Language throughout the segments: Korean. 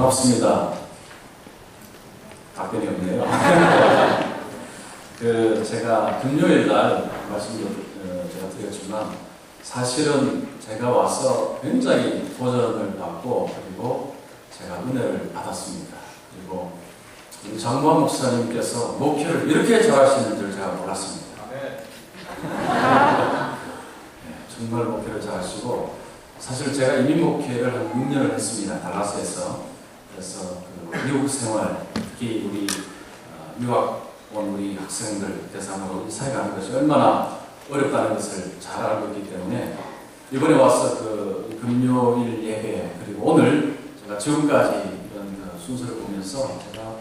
반갑습니다. 답변이 없네요. 제가 금요일 날 말씀도 제가 드렸지만 사실은 제가 와서 굉장히 도전을 받고 그리고 제가 은혜를 받았습니다. 그리고 우리 장무환 목사님께서 목회를 이렇게 잘하시는 줄 제가 몰랐습니다. 정말 목회를 잘하시고 사실 제가 이민 목회를 한 6년을 했습니다. 달라스에서. 그래서 미국 생활, 특히 우리 유학 온 우리 학생들 대상으로 사회하는 것이 얼마나 어렵다는 것을 잘 알고 있기 때문에 이번에 와서 금요일 예배 그리고 오늘 제가 지금까지 이런 순서를 보면서 제가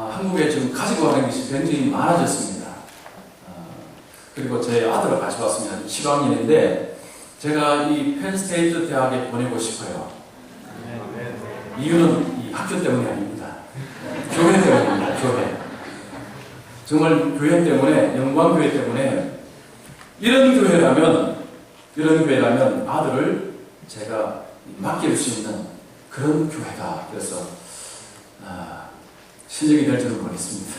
한국에 지금 가지고 가는 것이 굉장히 많아졌습니다. 그리고 제 아들을 가져왔습니다. 7학년인데 제가 이 펜스테이트 대학에 보내고 싶어요. 이유는 이 학교 때문이 아닙니다. 교회 때문입니다. 교회. 정말 교회 때문에, 영광교회 때문에 이런 교회라면 아들을 제가 맡길 수 있는 그런 교회다. 그래서 실력이 될지는 모르겠습니다.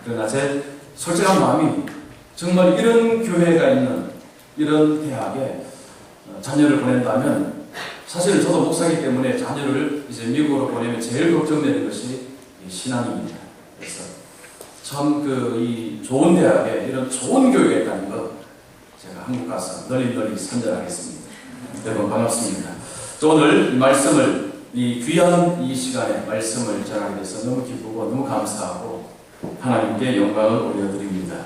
그러나 제 솔직한 마음이 정말 이런 교회가 있는 이런 대학에 자녀를 보낸다면 사실 저도 목사이기 때문에 자녀를 이제 미국으로 보내면 제일 걱정되는 것이 신앙입니다. 그래서 참 이 좋은 대학에 이런 좋은 교회가 있다는 것 제가 한국 가서 널리 선전하겠습니다. 여러분 반갑습니다. 오늘 말씀을 이 귀한 이 시간에 말씀을 전하게 돼서 너무 기쁘고 너무 감사하고 하나님께 영광을 올려드립니다.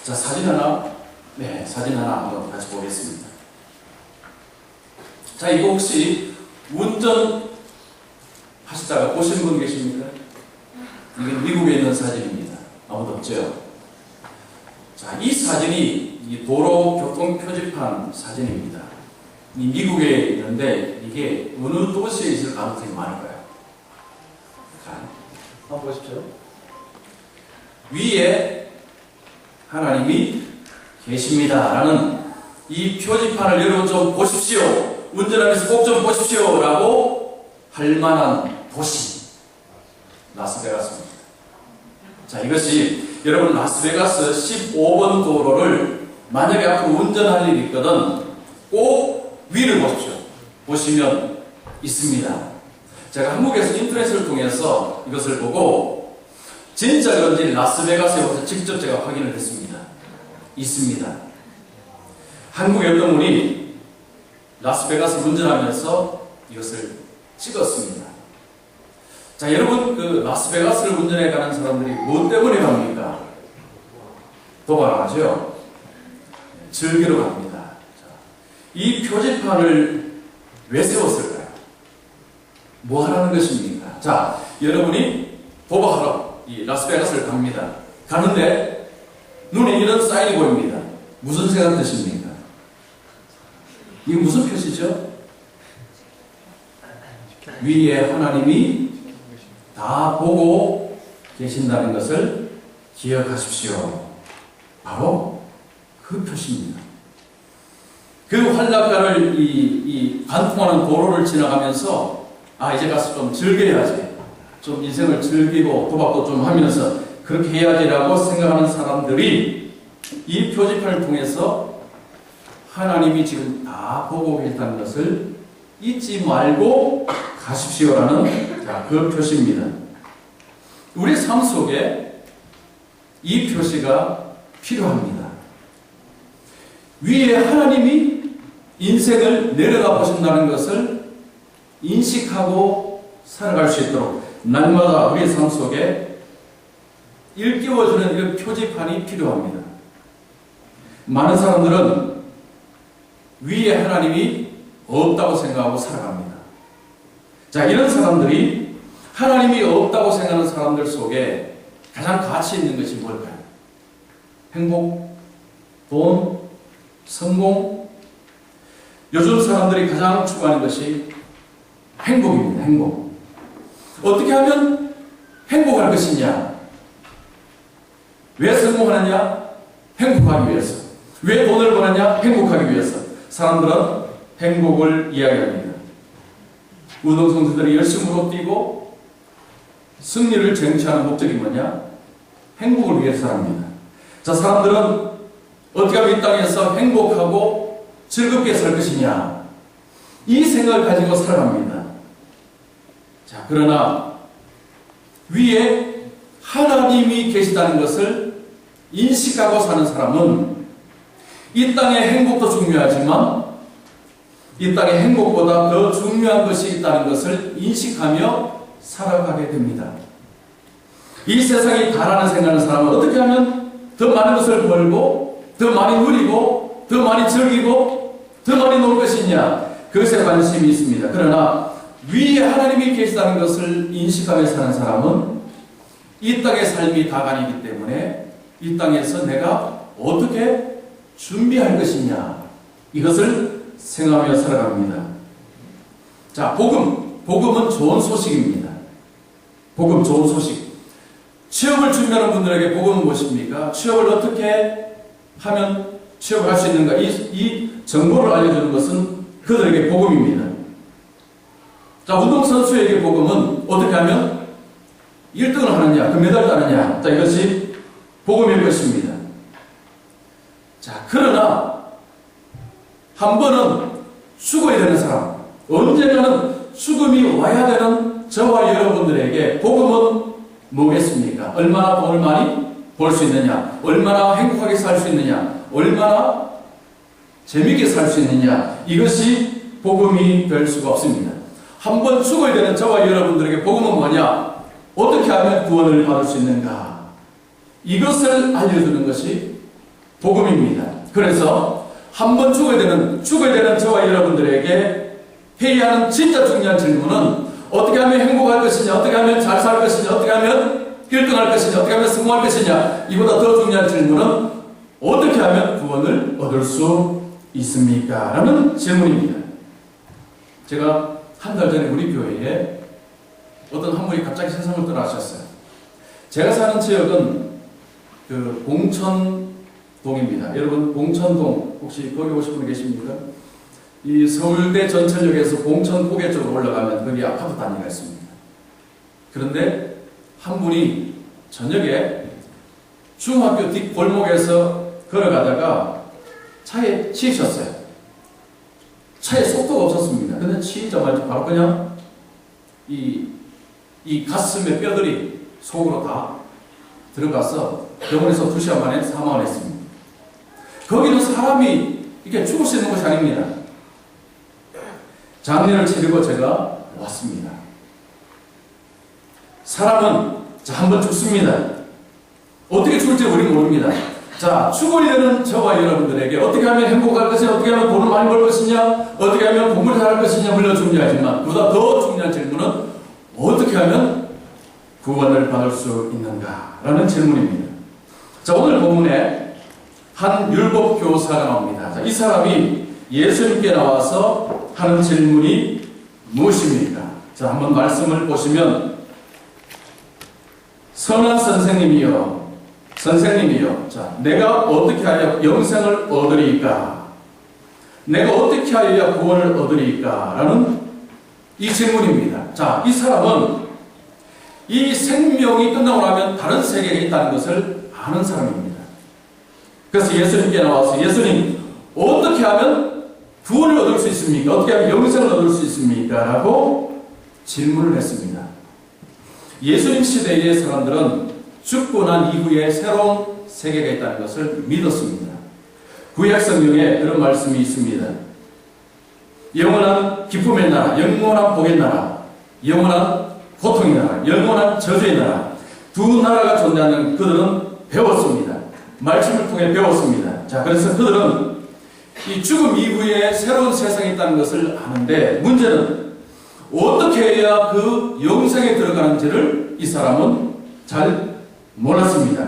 자, 사진 하나 한번 같이 보겠습니다. 자, 이거 혹시 운전 하시다가 보신 분 계십니까? 이게 미국에 있는 사진입니다. 아무도 없죠? 자, 이 사진이 이 도로 교통 표지판 사진입니다. 이 미국에 있는데 이게 어느 도시에 있을 가능성이 많을까요? 자, 한번 보십시오. 위에 하나님이 계십니다 라는 이 표지판을 여러분 좀 보십시오. 운전하면서 꼭 좀 보십시오 라고 할 만한 도시 라스베가스입니다. 자, 이것이 여러분 라스베가스 15번 도로를 만약에 앞으로 운전할 일이 있거든 꼭 위를 보십시오. 보시면 있습니다. 제가 한국에서 인터넷을 통해서 이것을 보고 진짜 그런지 라스베가스에 와서 직접 제가 확인을 했습니다. 있습니다. 한국의 어떤 분이 라스베가스 운전하면서 이것을 찍었습니다. 자, 여러분 라스베가스를 운전해 가는 사람들이 뭐 때문에 갑니까? 도발하죠. 즐기러 갑니다. 자, 이 표지판을 왜 세웠을까요? 뭐 하라는 것입니까? 자, 여러분이 도박하러 이 라스베가스를 갑니다. 가는데 눈에 이런 사인이 보입니다. 무슨 생각 드십니까? 이게 무슨 표시죠? 위에 하나님이 다 보고 계신다는 것을 기억하십시오. 바로 그 표시입니다. 그 활락가를 이 관통하는 도로를 지나가면서 이제 가서 좀 즐겨야지. 좀 인생을 즐기고 도박도 좀 하면서 그렇게 해야지라고 생각하는 사람들이 이 표지판을 통해서 하나님이 지금 다 보고 계시다는 것을 잊지 말고 가십시오라는 그 표시입니다. 우리 삶 속에 이 표시가 필요합니다. 위에 하나님이 인생을 내려가 보신다는 것을 인식하고 살아갈 수 있도록 날마다 우리의 삶 속에 일깨워주는 이런 표지판이 필요합니다. 많은 사람들은 위에 하나님이 없다고 생각하고 살아갑니다. 자, 이런 사람들이 하나님이 없다고 생각하는 사람들 속에 가장 가치 있는 것이 뭘까요? 행복, 돈, 성공. 요즘 사람들이 가장 추구하는 것이 행복입니다. 행복. 어떻게 하면 행복할 것이냐? 왜 성공하느냐? 행복하기 위해서. 왜 돈을 버느냐? 행복하기 위해서. 사람들은 행복을 이야기합니다. 운동선수들이 열심으로 뛰고 승리를 쟁취하는 목적이 뭐냐? 행복을 위해서 삽니다. 자, 사람들은 어떻게 하면 이 땅에서 행복하고 즐겁게 살 것이냐? 이 생각을 가지고 살아갑니다. 자, 그러나 위에 하나님이 계시다는 것을 인식하고 사는 사람은 이 땅의 행복도 중요하지만 이 땅의 행복보다 더 중요한 것이 있다는 것을 인식하며 살아가게 됩니다. 이 세상이 다라는 생각하는 사람은 어떻게 하면 더 많은 것을 벌고 더 많이 누리고 더 많이 즐기고 더 많이 놀 것이냐, 그것에 관심이 있습니다. 그러나 위에 하나님이 계시다는 것을 인식하며 사는 사람은 이 땅의 삶이 다간이기 때문에 이 땅에서 내가 어떻게 준비할 것이냐, 이것을 생각하며 살아갑니다. 자, 복음은 좋은 소식입니다. 복음, 좋은 소식. 취업을 준비하는 분들에게 복음은 무엇입니까? 취업을 어떻게 하면 취업을 할 수 있는가? 이 정보를 알려주는 것은 그들에게 복음입니다. 자, 운동선수에게 복음은 어떻게 하면 1등을 하느냐, 금메달을 따느냐. 자, 이것이 복음일 것입니다. 자, 그러나 한 번은 죽어야 되는 사람, 언젠가는 죽음이 와야 되는 저와 여러분들에게 복음은 뭐겠습니까? 얼마나 돈을 많이 벌 수 있느냐, 얼마나 행복하게 살 수 있느냐, 얼마나 재미있게 살 수 있느냐, 이것이 복음이 될 수가 없습니다. 한 번 죽어야 되는 저와 여러분들에게 복음은 뭐냐? 어떻게 하면 구원을 받을 수 있는가? 이것을 알려주는 것이 복음입니다. 그래서 한 번 죽어야 되는 저와 여러분들에게 해야 하는 진짜 중요한 질문은 어떻게 하면 행복할 것이냐, 어떻게 하면 잘 살 것이냐, 어떻게 하면 1등할 것이냐, 어떻게 하면 성공할 것이냐. 이보다 더 중요한 질문은 어떻게 하면 구원을 얻을 수 있습니까? 라는 질문입니다. 제가 한 달 전에 우리 교회에 어떤 한 분이 갑자기 세상을 떠나셨어요. 제가 사는 지역은 그 봉천동입니다. 여러분, 봉천동 혹시 거기 오신 분 계십니까? 이 서울대 전철역에서 봉천 고개 쪽으로 올라가면 거기 아파트 단지가 있습니다. 그런데 한 분이 저녁에 중학교 뒷 골목에서 걸어가다가 차에 치이셨어요. 차에 속도가 없었습니다. 근데 치이자마자 바로 그냥 이 가슴의 뼈들이 속으로 다 들어가서 병원에서 2시간 만에 사망을 했습니다. 거기는 사람이 이렇게 죽을 수 있는 곳이 아닙니다. 장례를 치르고 제가 왔습니다. 사람은 한 번 죽습니다. 어떻게 죽을지 우리는 모릅니다. 자, 죽어야 되는 저와 여러분들에게 어떻게 하면 행복할 것이냐, 어떻게 하면 돈을 많이 벌 것이냐, 어떻게 하면 공부를 잘할 것이냐, 물론 중요하지만 그보다 더 중요한 질문은 어떻게 하면 구원을 받을 수 있는가? 라는 질문입니다. 자, 오늘 본문에 한 율법 교사가 나옵니다. 자, 이 사람이 예수님께 나와서 하는 질문이 무엇입니까? 자, 한번 말씀을 보시면 선한 선생님이여, 자, 내가 어떻게 하여 영생을 얻으리이까? 내가 어떻게 하여야 구원을 얻으리이까? 라는 이 질문입니다. 자, 이 사람은 이 생명이 끝나고 나면 다른 세계에 있다는 것을 아는 사람입니다. 그래서 예수님께 나와서 예수님, 어떻게 하면 구원을 얻을 수 있습니까? 어떻게 하면 영생을 얻을 수 있습니까? 라고 질문을 했습니다. 예수님 시대의 사람들은 죽고 난 이후에 새로운 세계가 있다는 것을 믿었습니다. 구약 성경에 그런 말씀이 있습니다. 영원한 기쁨의 나라, 영원한 복의 나라, 영원한 고통의 나라, 영원한 저주의 나라, 두 나라가 존재하는 그들은 배웠습니다. 말씀을 통해 배웠습니다. 자, 그래서 그들은 이 죽음 이후에 새로운 세상이 있다는 것을 아는데 문제는 어떻게 해야 그 영생에 들어가는지를 이 사람은 잘 몰랐습니다.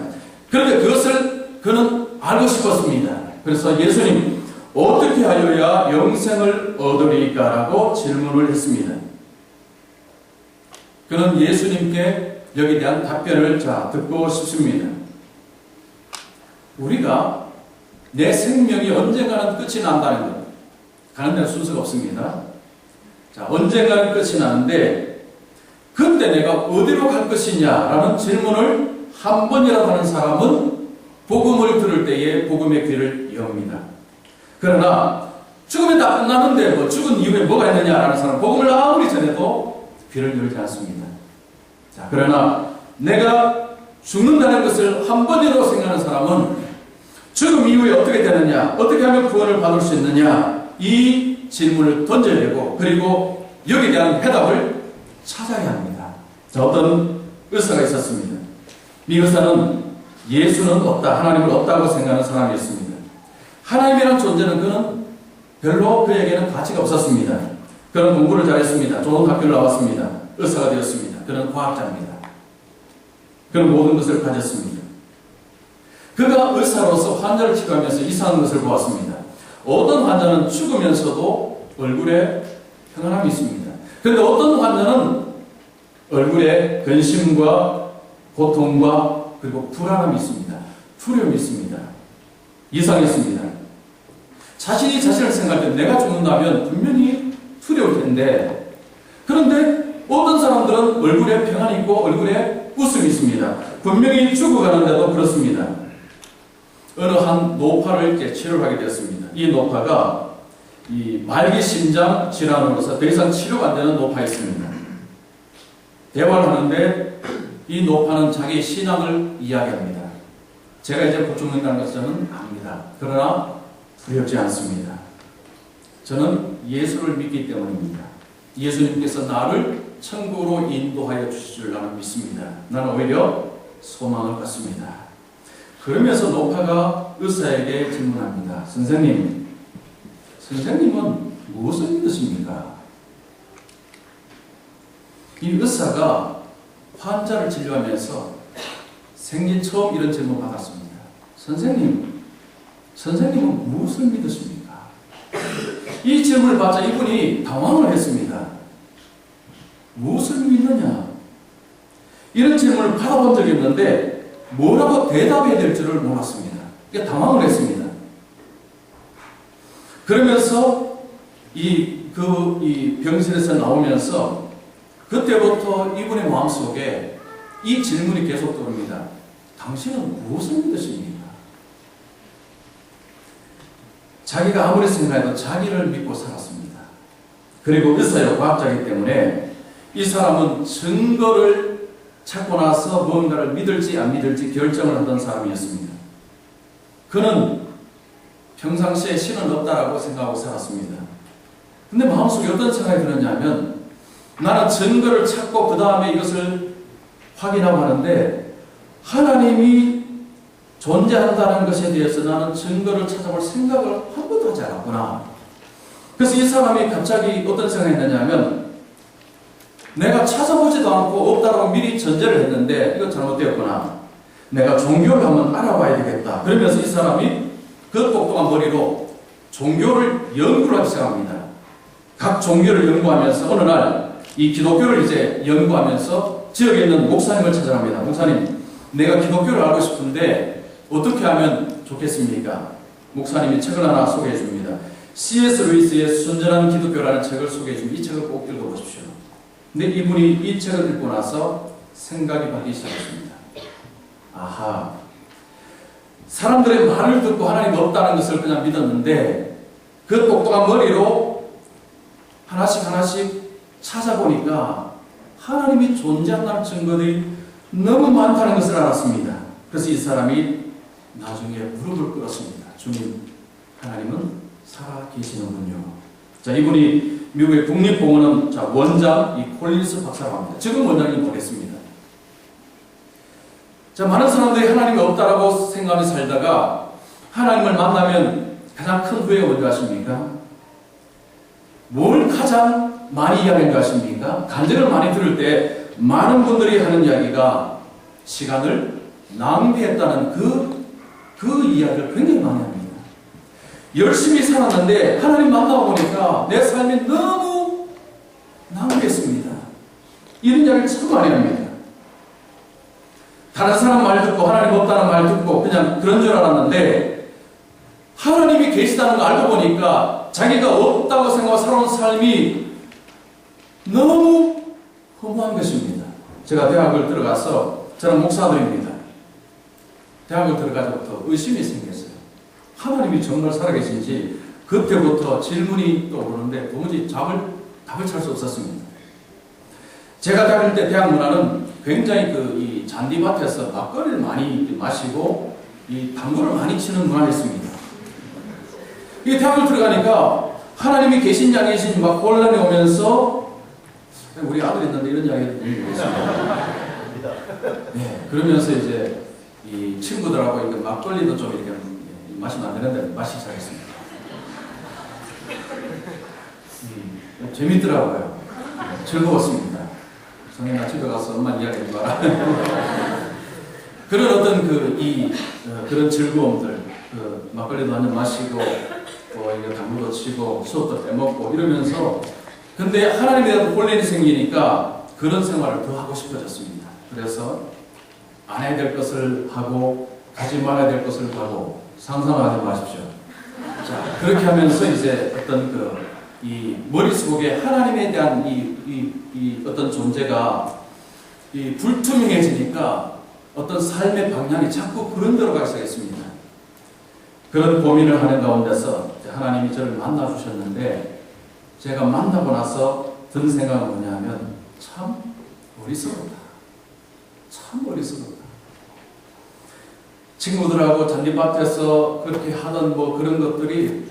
그런데 그것을 그는 알고 싶었습니다. 그래서 예수님, 어떻게 하여야 영생을 얻으리까? 라고 질문을 했습니다. 그는 예수님께 여기에 대한 답변을 듣고 싶습니다. 우리가 내 생명이 언젠가는 끝이 난다는 것, 가는 데는 순서가 없습니다. 자, 언젠가는 끝이 나는데 그때 내가 어디로 갈 것이냐라는 질문을 한 번이라도 하는 사람은 복음을 들을 때에 복음의 귀를 엽니다. 그러나 죽음이 다 끝나는데 뭐 죽은 이후에 뭐가 있느냐라는 사람은 복음을 아무리 전해도 귀를 열지 않습니다. 자, 그러나 내가 죽는다는 것을 한 번이라도 생각하는 사람은 죽음 이후에 어떻게 되느냐, 어떻게 하면 구원을 받을 수 있느냐, 이 질문을 던져야 되고, 그리고 여기에 대한 해답을 찾아야 합니다. 자, 어떤 의사가 있었습니다. 이 의사는 예수는 없다, 하나님은 없다고 생각하는 사람이었습니다. 하나님이라는 존재는 그는 별로 그에게는 가치가 없었습니다. 그는 공부를 잘했습니다. 좋은 학교를 나왔습니다. 의사가 되었습니다. 그는 과학자입니다. 그는 모든 것을 가졌습니다. 그가 의사로서 환자를 치료하면서 이상한 것을 보았습니다. 어떤 환자는 죽으면서도 얼굴에 평안함이 있습니다. 그런데 어떤 환자는 얼굴에 근심과 고통과 그리고 불안함이 있습니다. 두려움이 있습니다. 이상했습니다. 자신이 자신을 생각할 때 내가 죽는다면 분명히 두려울 텐데, 그런데 어떤 사람들은 얼굴에 평안이 있고 얼굴에 웃음이 있습니다. 분명히 죽어가는데도 그렇습니다. 어느 한 노파를 이렇게 치료를 하게 되었습니다. 이 노파가 이 말기 심장 질환으로서 더 이상 치료가 안 되는 노파였습니다. 대화를 하는데 이 노파는 자기 신앙을 이야기합니다. 제가 이제 곧 죽는다는 것을 저는 압니다. 그러나 두렵지 않습니다. 저는 예수를 믿기 때문입니다. 예수님께서 나를 천국으로 인도하여 주실 줄 나는 믿습니다. 나는 오히려 소망을 갖습니다. 그러면서 노파가 의사에게 질문합니다. 선생님은 무엇을 믿으십니까? 이 의사가 환자를 진료하면서 생긴 처음 이런 질문 받았습니다. 선생님은 무엇을 믿으십니까? 이 질문을 받자 이분이 당황을 했습니다. 무엇을 믿느냐? 이런 질문을 받아본 적이 없는데 뭐라고 대답해야 될 줄을 몰랐습니다. 그러니까 당황을 했습니다. 그러면서 이 병실에서 나오면서 그때부터 이분의 마음속에 이 질문이 계속 떠오릅니다. 당신은 무엇을 믿으십니까? 자기가 아무리 생각해도 자기를 믿고 살았습니다. 그리고 의사요 과학자이기 때문에 이 사람은 증거를 찾고 나서 무언가를 믿을지 안 믿을지 결정을 하던 사람이었습니다. 그는 평상시에 신은 없다라고 생각하고 살았습니다. 근데 마음속에 어떤 생각이 들었냐면, 나는 증거를 찾고 그 다음에 이것을 확인하고 하는데 하나님이 존재한다는 것에 대해서 나는 증거를 찾아볼 생각을 한 번도 하지 않았구나. 그래서 이 사람이 갑자기 어떤 생각이 했느냐면, 내가 찾아보지도 않고 없다라고 미리 전제를 했는데 이거 잘못되었구나. 내가 종교를 한번 알아봐야 되겠다. 그러면서 이 사람이 그 똑똑한 머리로 종교를 연구를 하기 시작합니다. 각 종교를 연구하면서 어느 날 이 기독교를 이제 연구하면서 지역에 있는 목사님을 찾아갑니다. 목사님, 내가 기독교를 알고 싶은데 어떻게 하면 좋겠습니까? 목사님이 책을 하나 소개해 줍니다. C.S. 루이스의 순전한 기독교라는 책을 소개해 줍니다. 이 책을 꼭 읽어보십시오. 근데 이분이 이 책을 읽고 나서 생각이 바뀌기 시작했습니다. 아하, 사람들의 말을 듣고 하나님이 없다는 것을 그냥 믿었는데 그 똑똑한 머리로 하나씩 찾아보니까 하나님이 존재한다는 증거들이 너무 많다는 것을 알았습니다. 그래서 이 사람이 나중에 무릎을 꿇었습니다. 주님, 하나님은 살아 계시는군요. 자, 이분이 미국의 국립공원은 원장 이 콜린스 박사라고 합니다. 지금 원장님 보겠습니다. 자, 많은 사람들이 하나님이 없다라고 생각하며 살다가 하나님을 만나면 가장 큰 후회가 뭔지 아십니까? 뭘 가장 많이 이야기하는 거 아십니까? 간증을 많이 들을 때 많은 분들이 하는 이야기가 시간을 낭비했다는 그 이야기를 굉장히 많이 합니다. 열심히 살았는데 하나님 만나고 보니까 내 삶이 너무 낭비했습니다. 이런 이야기를 참 많이 합니다. 다른 사람 말 듣고 하나님 없다는 말 듣고 그냥 그런 줄 알았는데 하나님이 계시다는 걸 알고 보니까 자기가 없다고 생각하고 살아온 삶이 너무 허무한 것입니다. 제가 대학을 들어가서, 저는 목사들입니다. 대학을 들어가서부터 의심이 생겼어요. 하나님이 정말 살아계신지 그때부터 질문이 떠오르는데 도무지 답을 찾을 수 없었습니다. 제가 다닐 때 대학 문화는 굉장히 이 잔디밭에서 막걸리를 많이 마시고 이 당구를 많이 치는 문화였습니다. 이 대학을 들어가니까 하나님이 계신지 안 계신지 막 혼란이 오면서, 우리 아들 있는데 이런 이야기를 모르겠습니다. 네, 그러면서 이제 이 친구들하고 이렇게 막걸리도 좀 이렇게 마시면 안 되는데 마시기 시작했습니다. 재밌더라고요. 즐거웠습니다. 성현아 집에 가서 엄마 이야기하지 마라. 그런 어떤 그런 즐거움들, 막걸리도 한잔 마시고, 이거 당구도 치고, 수업도 빼먹고 이러면서, 근데 하나님에 대한 혼란이 생기니까 그런 생활을 더 하고 싶어졌습니다. 그래서 안 해야 될 것을 하고, 가지 말아야 될 것을 하고, 상상하지 마십시오. 자, 그렇게 하면서 이제 어떤 이 머릿속에 하나님에 대한 이 어떤 존재가 불투명해지니까 어떤 삶의 방향이 자꾸 그런 데로 가기 시작했습니다. 그런 고민을 하는 가운데서 하나님이 저를 만나주셨는데, 제가 만나고 나서 든 생각은 뭐냐면, 참 어리석었다. 참 어리석었다. 친구들하고 잔디밭에서 그렇게 하던 그런 것들이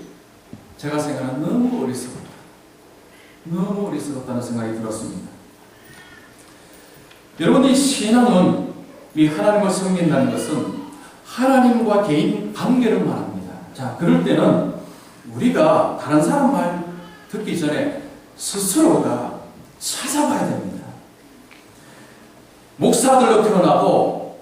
제가 생각하는 너무 어리석었다. 너무 어리석었다는 생각이 들었습니다. 여러분, 이 신앙은, 이 하나님을 섬긴다는 것은 하나님과 개인 관계를 말합니다. 자, 그럴 때는 우리가 다른 사람 말 듣기 전에 스스로가 찾아봐야 됩니다. 목사들로 태어나고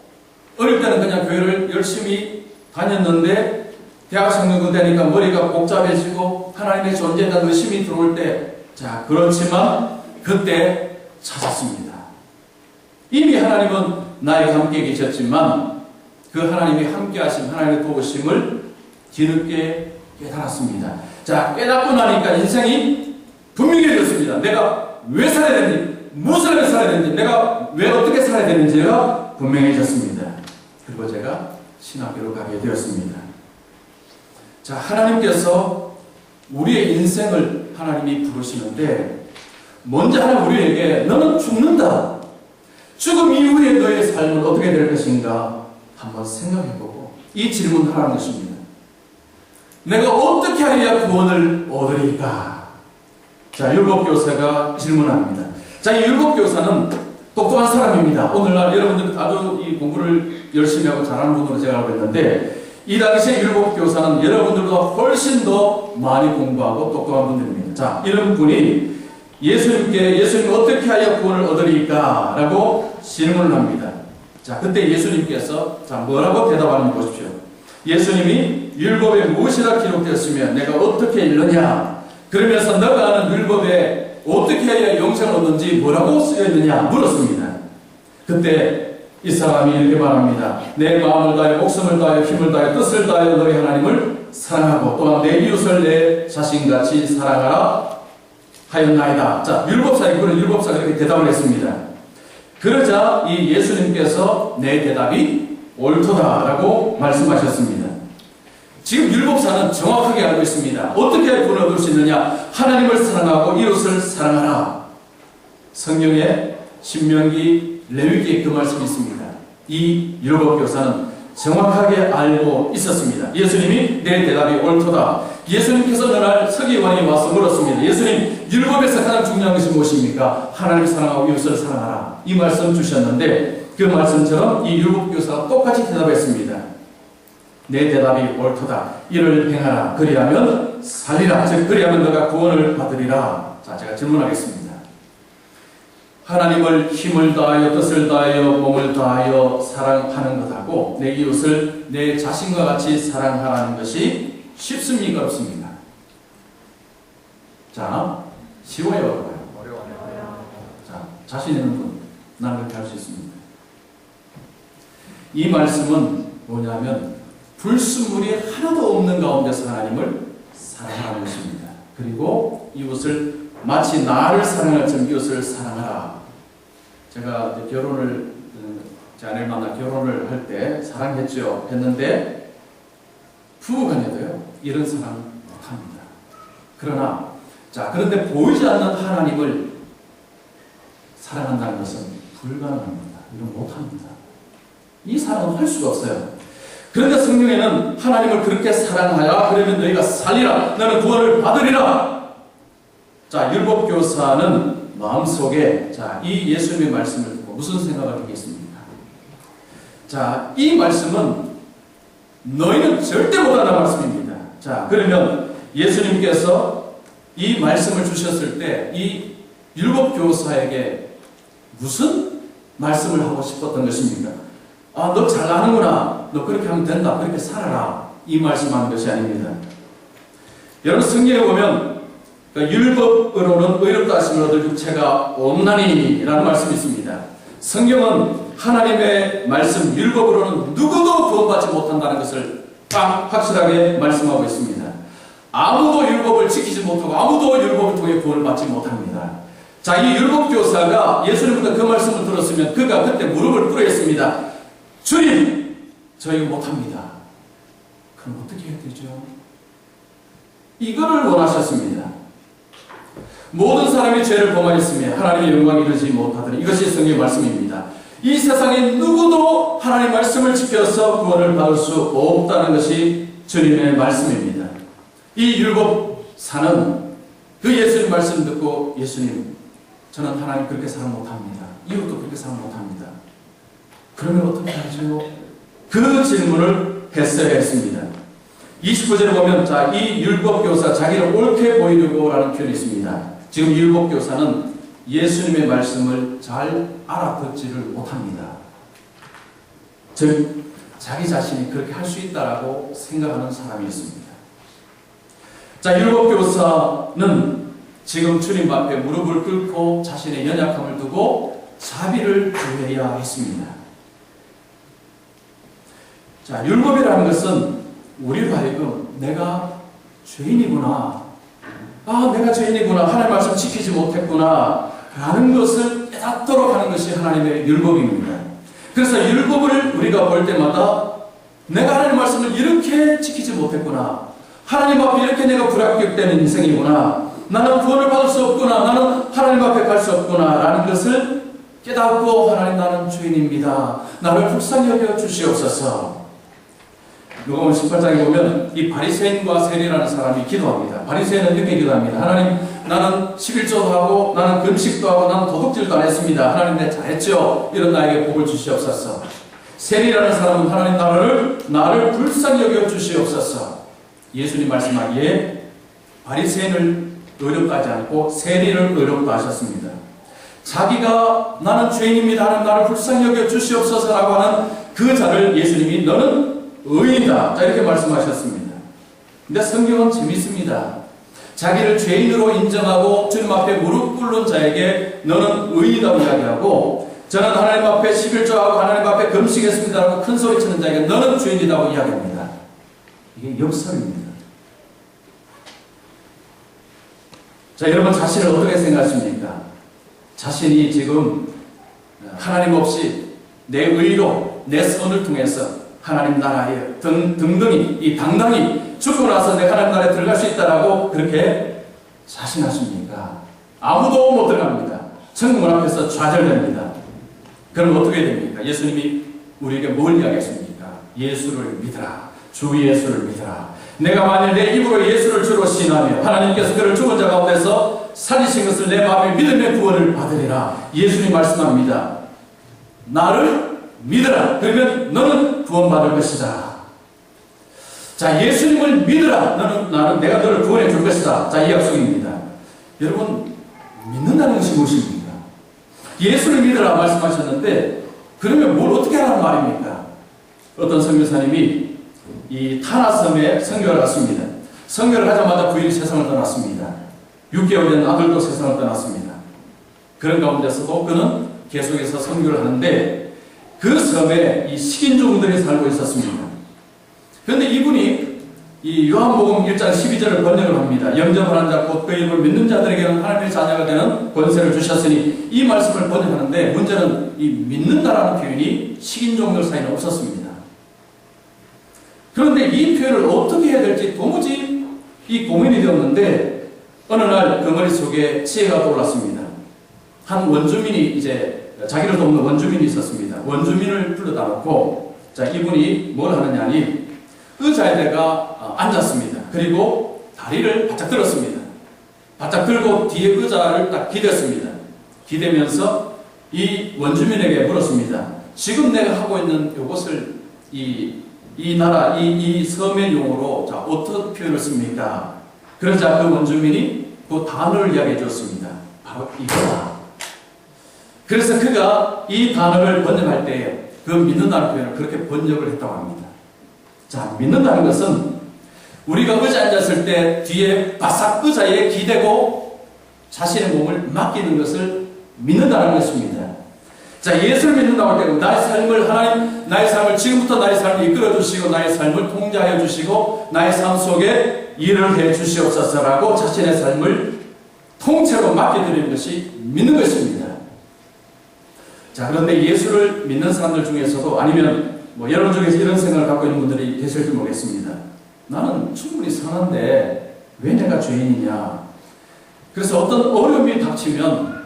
어릴 때는 그냥 교회를 열심히 다녔는데 대학생도 되니까 머리가 복잡해지고 하나님의 존재에 대한 의심이 들어올 때, 자, 그렇지만 그때 찾았습니다. 이미 하나님은 나에게 함께 계셨지만 그 하나님이 함께 하신 하나님의 도우심을 뒤늦게 깨달았습니다. 자, 깨닫고 나니까 인생이 분명해졌습니다. 내가 왜 살아야 되는지, 무엇을 위해 살아야 되는지, 내가 왜 어떻게 살아야 되는지가 분명해졌습니다. 그리고 제가 신학교로 가게 되었습니다. 자, 하나님께서 우리의 인생을 하나님이 부르시는데, 먼저 하나님 우리에게 너는 죽는다. 죽음 이후에 너의 삶은 어떻게 될 것인가 한번 생각해보고 이 질문을 하라는 것입니다. 내가 어떻게 하여야 구원을 얻으리까? 자, 율법교사가 질문합니다. 자, 이 율법교사는 똑똑한 사람입니다. 오늘날 여러분들 아주 이 공부를 열심히 하고 잘하는 분으로 제가 알고 있는데, 이 당시에 율법교사는 여러분들보다 훨씬 더 많이 공부하고 똑똑한 분들입니다. 자, 이런 분이 예수님 어떻게 하여 구원을 얻으리까? 라고 질문을 합니다. 자, 그때 예수님께서 뭐라고 대답하는지 보십시오. 예수님이 율법에 무엇이라 기록되었으면 내가 어떻게 읽느냐? 그러면서 너가 아는 율법에 어떻게 해야 영생을 얻는지 뭐라고 쓰여있느냐? 물었습니다. 그때 이 사람이 이렇게 말합니다. 내 마음을 다해 목숨을 다해 힘을 다해 뜻을 다해 너희 하나님을 사랑하고 또한 내 이웃을 내 자신같이 사랑하라 하였나이다. 자, 율법사가 이렇게 대답을 했습니다. 그러자 이 예수님께서 내 대답이 옳도다라고 말씀하셨습니다. 지금 율법사는 정확하게 알고 있습니다. 어떻게 구원을 얻을 수 있느냐? 하나님을 사랑하고 이웃을 사랑하라. 성경에 신명기, 레위기에 그 말씀이 있습니다. 이 율법교사는 정확하게 알고 있었습니다. 예수님이 내 대답이 옳도다. 예수님께서 그날 서기관이 와서 물었습니다. 예수님, 율법에서 가장 중요한 것이 무엇입니까? 하나님을 사랑하고 이웃을 사랑하라. 이 말씀 주셨는데 그 말씀처럼 이 율법교사가 똑같이 대답했습니다. 내 대답이 옳도다. 이를 행하라. 그리하면 살리라. 즉 그리하면 너가 구원을 받으리라. 자, 제가 질문하겠습니다. 하나님을 힘을 다하여 뜻을 다하여 몸을 다하여 사랑하는 것하고 내 이웃을 내 자신과 같이 사랑하라는 것이 쉽습니까? 어렵습니까? 자, 쉬워요? 어려워요? 자, 자신 있는 분, 나는 그렇게 할 수 있습니다. 이 말씀은 뭐냐면 불순물이 하나도 없는 가운데서 하나님을 사랑하는 것입니다. 그리고 이웃을 마치 나를 사랑할 점 이웃을 사랑하라. 제가 이제 제 아내를 만나 결혼을 할 때 사랑했죠. 했는데 부부간에도요 이런 사랑 못합니다. 그런데 보이지 않는 하나님을 사랑한다는 것은 불가능합니다. 이건 못합니다. 이 사랑은 할 수가 없어요. 그런데 성경에는 하나님을 그렇게 사랑하여 그러면 너희가 살리라. 너는 구원을 받으리라. 율법교사는 마음속에 이 예수님의 말씀을 듣고 무슨 생각을 하겠습니까? 이 말씀은 너희는 절대 못한다는 말씀입니다. 그러면 예수님께서 이 말씀을 주셨을 때 이 율법교사에게 무슨 말씀을 하고 싶었던 것입니까? 너 잘나는구나. 너 그렇게 하면 된다. 그렇게 살아라. 이 말씀하는 것이 아닙니다. 여러분 성경에 보면 율법으로는 의롭다 하심을 얻을 육체가 없나니 라는 말씀이 있습니다. 성경은 하나님의 말씀 율법으로는 누구도 구원받지 못한다는 것을 확실하게 말씀하고 있습니다. 아무도 율법을 지키지 못하고 아무도 율법을 통해 구원을 받지 못합니다. 이 율법교사가 예수님부터 그 말씀을 들었으면 그가 그때 무릎을 꿇었습니다. 주님, 저희가 못합니다. 그럼 어떻게 해야 되죠? 이거를 원하셨습니다. 모든 사람이 죄를 범하였으며 하나님의 영광에 이르지 못하더니 이것이 성경의 말씀입니다. 이 세상에 누구도 하나님의 말씀을 지켜서 구원을 받을 수 없다는 것이 주님의 말씀입니다. 이 율법사는 그 예수님 말씀 듣고 예수님, 저는 하나님 그렇게 사랑 못합니다. 이웃도 그렇게 사랑 못합니다. 그러면 어떻게 하죠? 그 질문을 했어야 했습니다. 29절에 보면 이 율법교사 자기를 옳게 보이려고 라는 표현이 있습니다. 지금 율법교사는 예수님의 말씀을 잘 알아듣지를 못합니다. 즉 자기 자신이 그렇게 할 수 있다라고 생각하는 사람이었습니다. 율법교사는 지금 주님 앞에 무릎을 꿇고 자신의 연약함을 두고 자비를 구해야 했습니다. 율법이라는 것은 우리로 하여금 내가 죄인이구나, 내가 죄인이구나, 하나님의 말씀 지키지 못했구나 라는 것을 깨닫도록 하는 것이 하나님의 율법입니다. 그래서 율법을 우리가 볼 때마다 내가 하나님의 말씀을 이렇게 지키지 못했구나, 하나님 앞에 이렇게 내가 불합격되는 인생이구나, 나는 구원을 받을 수 없구나, 나는 하나님 앞에 갈 수 없구나 라는 것을 깨닫고 하나님 나는 죄인입니다. 나를 불쌍히 여겨 주시옵소서. 누가복음 18장에 보면 이 바리새인과 세리라는 사람이 기도합니다. 바리새인은 이렇게 기도합니다. 하나님, 나는 11조도 하고 나는 금식도 하고 나는 도둑질도 안 했습니다. 하나님 내가 잘했죠. 이런 나에게 복을 주시옵소서. 세리라는 사람은 하나님 나를 불쌍히 여겨 주시옵소서. 예수님 말씀하기에 바리새인을 의롭다 하지 않고 세리를 의롭다 하셨습니다. 자기가 나는 죄인입니다. 하나님 나를 불쌍히 여겨 주시옵소서라고 하는 그 자를 예수님이 너는 의인이다. 이렇게 말씀하셨습니다. 근데 성경은 재밌습니다. 자기를 죄인으로 인정하고 주님 앞에 무릎 꿇는 자에게 너는 의인이라고 이야기하고, 저는 하나님 앞에 11조하고 하나님 앞에 금식했습니다라고 큰 소리 치는 자에게 너는 죄인이라고 이야기합니다. 이게 역설입니다. 여러분 자신을 어떻게 생각하십니까? 자신이 지금 하나님 없이 내 의로 내 선을 통해서 하나님 나라에 등등히 당당히 죽고 나서 내가 하나님 나라에 들어갈 수 있다라고 그렇게 자신하십니까? 아무도 못 들어갑니다. 천국문 앞에서 좌절됩니다. 그럼 어떻게 됩니까? 예수님이 우리에게 뭘 이야기했습니까? 예수를 믿으라. 주 예수를 믿으라. 내가 만일 내 입으로 예수를 주로 시인하며 하나님께서 그를 죽은 자 가운데서 살리신 것을 내 마음에 믿음의 구원을 받으리라. 예수님 말씀합니다. 나를 믿으라. 그러면 너는 구원받을 것이다. 예수님을 믿으라. 내가 너를 구원해 줄 것이다. 이 약속입니다. 여러분, 믿는다는 것이 무엇입니까? 예수를 믿으라 말씀하셨는데, 그러면 뭘 어떻게 하라는 말입니까? 어떤 선교사님이 이 타나섬에 선교를 갔습니다. 선교를 하자마자 부인이 세상을 떠났습니다. 6개월 된 아들도 세상을 떠났습니다. 그런 가운데서도 그는 계속해서 선교를 하는데 그 섬에 이 식인종들이 살고 있었습니다. 그런데 이분이 이 요한복음 1장 12절을 번역을 합니다. 영접하는 자 곧 그 이름을 믿는 자들에게는 하나님의 자녀가 되는 권세를 주셨으니, 이 말씀을 번역하는데 문제는 이 믿는다라는 표현이 식인종들 사이는 없었습니다. 그런데 이 표현을 어떻게 해야 될지 도무지 이 고민이 되었는데, 어느 날 그 머릿속에 지혜가 떠올랐습니다. 한 원주민이 이제 자기를 돕는 원주민이 있었습니다. 원주민을 불러다 놓고, 자, 이분이 뭘 하느냐니 의자에다가 앉았습니다. 그리고 다리를 바짝 들었습니다. 바짝 들고 뒤에 의자를 딱 기댔습니다. 기대면서 이 원주민에게 물었습니다. 지금 내가 하고 있는 이것을 이 나라, 이 섬의 용어로 자, 어떤 표현을 씁니까? 그러자 그 원주민이 그 단어를 이야기해 줬습니다. 바로 이거다. 그래서 그가 이 단어를 번역할 때 그 믿는다는 표현을 그렇게 번역을 했다고 합니다. 자, 믿는다는 것은 우리가 의자에 앉았을 때 뒤에 바싹 의자에 기대고 자신의 몸을 맡기는 것을 믿는다는 것입니다. 자, 예수를 믿는다고 할 때 나의 삶을 하나님, 나의 삶을 지금부터 나의 삶을 이끌어 주시고 나의 삶을 통제하여 주시고 나의 삶 속에 일을 해 주시옵소서라고 자신의 삶을 통째로 맡겨드리는 것이 믿는 것입니다. 자, 그런데 예수를 믿는 사람들 중에서도 아니면 여러분 중에서 이런 생각을 갖고 있는 분들이 계실지 모르겠습니다. 나는 충분히 선한데 왜 내가 죄인이냐. 그래서 어떤 어려움이 닥치면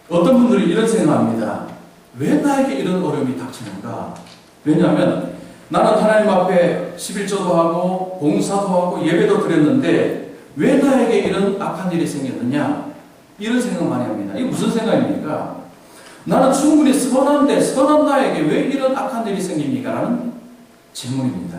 어떤 분들이 이런 생각합니다. 왜 나에게 이런 어려움이 닥치는가? 왜냐하면 나는 하나님 앞에 11조도 하고 봉사도 하고 예배도 드렸는데 왜 나에게 이런 악한 일이 생겼느냐? 이런 생각 많이 합니다. 이게 무슨 생각입니까? 나는 충분히 선한데 선한 나에게 왜 이런 악한 일이 생깁니까? 라는 질문입니다.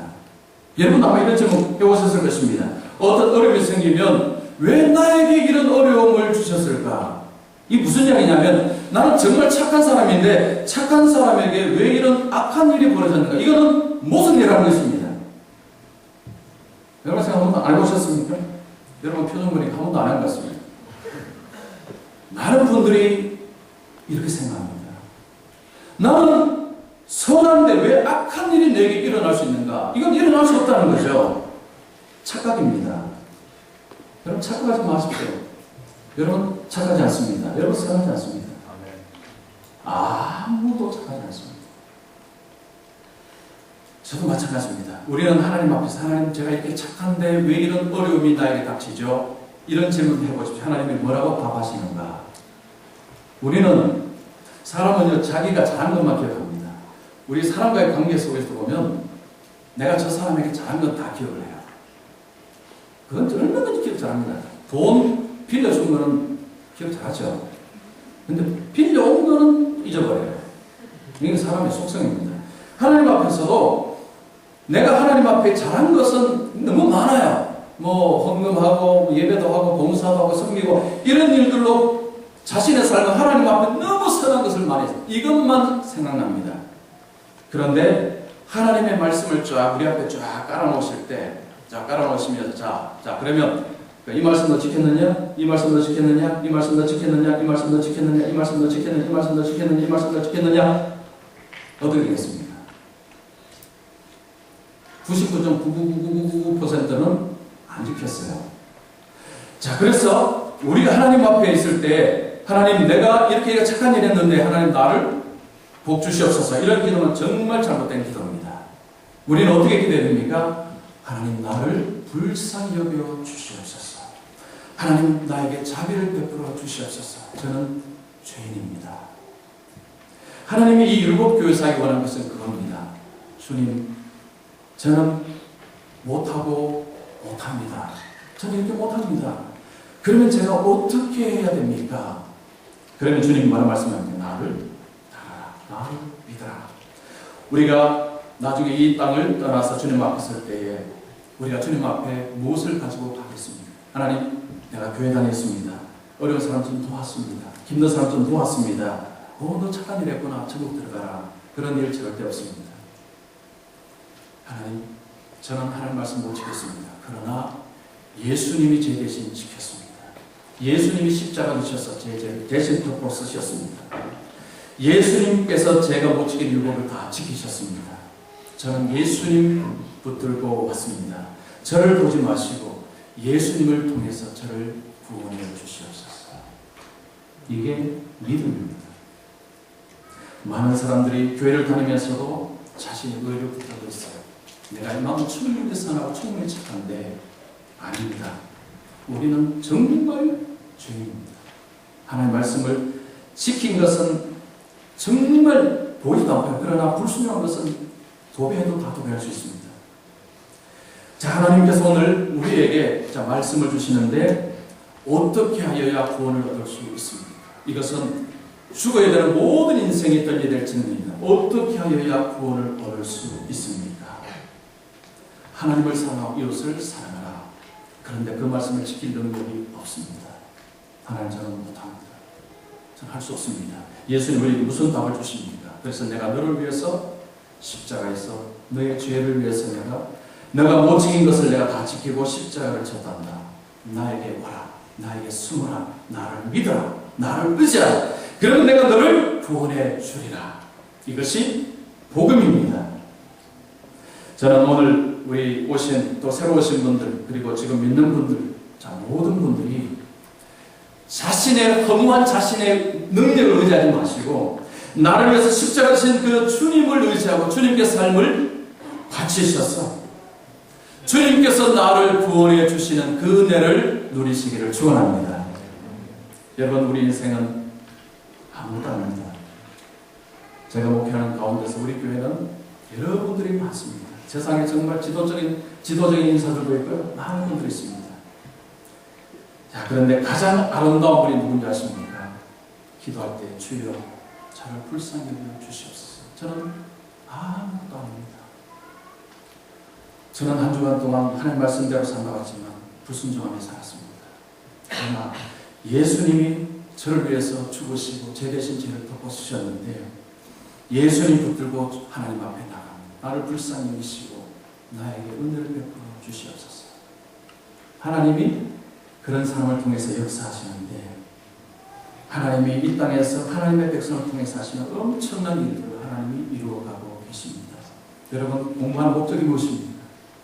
여러분 아마 이런 질문 해보셨을 것입니다. 어떤 어려움이 생기면 왜 나에게 이런 어려움을 주셨을까? 이게 무슨 이야기냐면 나는 정말 착한 사람인데 착한 사람에게 왜 이런 악한 일이 벌어졌는가? 이거는 무슨 일이라는 것입니다. 여러분 생각 한 번도 안 해보셨습니까? 여러분 표정 보니까 한 번도 안 한 것 같습니다. 많은 분들이 이렇게 생각합니다. 나는 선한데 왜 악한 일이 내게 일어날 수 있는가? 이건 일어날 수 없다는 거죠. 착각입니다. 여러분 착각하지 마십시오. 여러분 착하지 않습니다. 여러분 선하지 않습니다. 아무도 착하지 않습니다. 저도 마찬가지입니다. 우리는 하나님 앞에서 하나님 제가 이렇게 착한데 왜 이런 어려움이 나에게 닥치죠? 이런 질문 해보십시오. 하나님이 뭐라고 답하시는가? 우리는 사람은요 자기가 잘한 것만 기억합니다. 우리 사람과의 관계 속에서 보면 내가 저 사람에게 잘한 건 다 기억을 해요. 그건 얼마든지 기억 잘합니다. 돈 빌려준 거는 기억 잘하죠. 근데 빌려온 거는 잊어버려요. 이게 사람의 속성입니다. 하나님 앞에서도 내가 하나님 앞에 잘한 것은 너무 많아요. 헌금하고 예배도 하고 봉사도 하고 섬기고 이런 일들로 자신의 삶은 하나님 앞에 너무 선한 것을 많이 해서 이것만 생각납니다. 그런데 하나님의 말씀을 쫙 우리 앞에 쫙 깔아놓으실 때, 깔아놓으시면서 그러면 이 말씀도 지켰느냐? 이 말씀도 지켰느냐? 이 말씀도 지켰느냐? 이 말씀도 지켰느냐? 이 말씀도 지켰느냐? 이 말씀도 지켰느냐? 이 말씀도 지켰느냐? 어떻게 되겠습니까? 99.99999%는 안 지켰어요. 자, 그래서 우리가 하나님 앞에 있을 때 하나님 내가 이렇게 착한 일 했는데 하나님 나를 복 주시옵소서. 이런 기도는 정말 잘못된 기도입니다. 우리는 어떻게 기도해야 됩니까? 하나님 나를 불쌍히 여겨 주시옵소서. 하나님 나에게 자비를 베풀어 주시옵소서. 저는 죄인입니다. 하나님이 이 율법 교회사에게 원하는 것은 그겁니다. 주님, 저는 못합니다. 저는 이렇게 못합니다. 그러면 제가 어떻게 해야 됩니까? 그러면 주님이 뭐라 말씀합니까? 나를 따라라. 나를 믿어라. 우리가 나중에 이 땅을 떠나서 주님 앞에 설 때에 우리가 주님 앞에 무엇을 가지고 가겠습니까? 하나님, 내가 교회 다녔습니다. 어려운 사람 좀 도왔습니다. 힘든 사람 좀 도왔습니다. 너 착한 일 했구나. 천국 들어가라. 그런 일 절대 없습니다. 하나님, 저는 하나님 말씀 못 지켰습니다. 그러나 예수님이 제 대신 지켰습니다. 예수님이 십자가 지셔서 제 대신 덮어 쓰셨습니다. 예수님께서 제가 못 지킨 율법을 다 지키셨습니다. 저는 예수님 붙들고 왔습니다. 저를 보지 마시고 예수님을 통해서 저를 구원해 주시옵소서. 이게 믿음입니다. 많은 사람들이 교회를 다니면서도 자신의 의를 붙들고 있어요. 내가 이 마음 충분히 선하고 충분히 착한데 아닙니다. 우리는 정말 죄인입니다. 하나님의 말씀을 지킨 것은 정말 보이지도 않고요. 그러나 불순종한 것은 도배해도 다 도배할 수 있습니다. 자, 하나님께서 오늘 우리에게 말씀을 주시는데 어떻게 하여야 구원을 얻을 수 있습니까? 이것은 죽어야 되는 모든 인생이 떨게 될 질문입니다. 어떻게 하여야 구원을 얻을 수 있습니까? 하나님을 사랑하고 이웃을 사랑하라. 그런데 그 말씀을 지킬 능력이 없습니다. 하나님, 저는 못합니다. 저는 할 수 없습니다. 예수님 우리에게 무슨 답을 주십니까? 그래서 내가 너를 위해서 십자가에서 너의 죄를 위해서 너가 못 지킨 것을 내가 다 지키고 십자가를 졌단다. 나에게 와라. 나에게 숨어라. 나를 믿어라. 나를 의지하라. 그러면 내가 너를 구원해 주리라. 이것이 복음입니다. 저는 오늘 우리 오신 또 새로 오신 분들 그리고 지금 믿는 분들 모든 분들이 자신의 허무한 자신의 능력을 의지하지 마시고 나를 위해서 십자가 지신 그 주님을 의지하고 주님께서 삶을 바치셔서 주님께서 나를 구원해 주시는 그 은혜를 누리시기를 축원합니다. 여러분, 우리 인생은 아무것도 아닙니다. 제가 목회하는 가운데서 우리 교회는 여러분들이 많습니다. 세상에 정말 지도적인 인사들도 있고요. 많은 분들이 있습니다. 자, 그런데 가장 아름다운 분이 누군지 아십니까? 기도할 때 주여 저를 불쌍히 여겨 주시옵소서. 저는 아무것도 아닙니다. 저는 한 주간 동안 하나님 말씀대로 살아왔지만 불순종하며 살았습니다. 그러나 예수님이 저를 위해서 죽으시고 제 대신 죄를 덮어주셨는데 예수님 붙들고 하나님 앞에 나갑니다. 나를 불쌍히 여기시고 나에게 은혜를 베풀어 주시옵소서. 하나님이 그런 사람을 통해서 역사하시는데 하나님이 이 땅에서 하나님의 백성을 통해서 하시는 엄청난 일들을 하나님이 이루어가고 계십니다. 여러분, 공부하는 목적이 무엇입니까?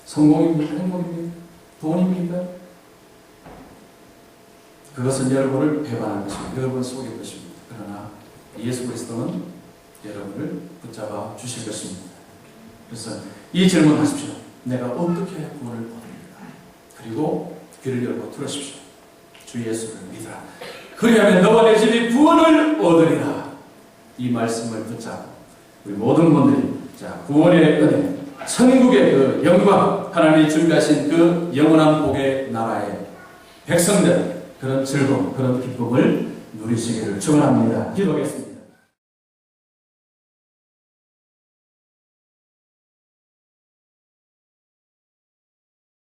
성공입니까? 행복입니까? 돈입니까? 그것은 여러분을 배반하는 것입니다. 여러분 속일 것입니다. 그러나 예수 그리스도는 여러분을 붙잡아 주실 것입니다. 그래서 이 질문 하십시오. 내가 어떻게 해야 구원을 얻습니까? 그리고 귀를 열고 들으십시오. 주 예수를 믿으라. 그리하면 너와 내 집이 구원을 얻으리라. 이 말씀을 붙잡고 우리 모든 분들이 구원의 은혜, 천국의 그 영광, 하나님이 준비하신 그 영원한 복의 나라의 백성들, 그런 즐거움, 그런 기쁨을 누리시기를 축원합니다. 기도하겠습니다.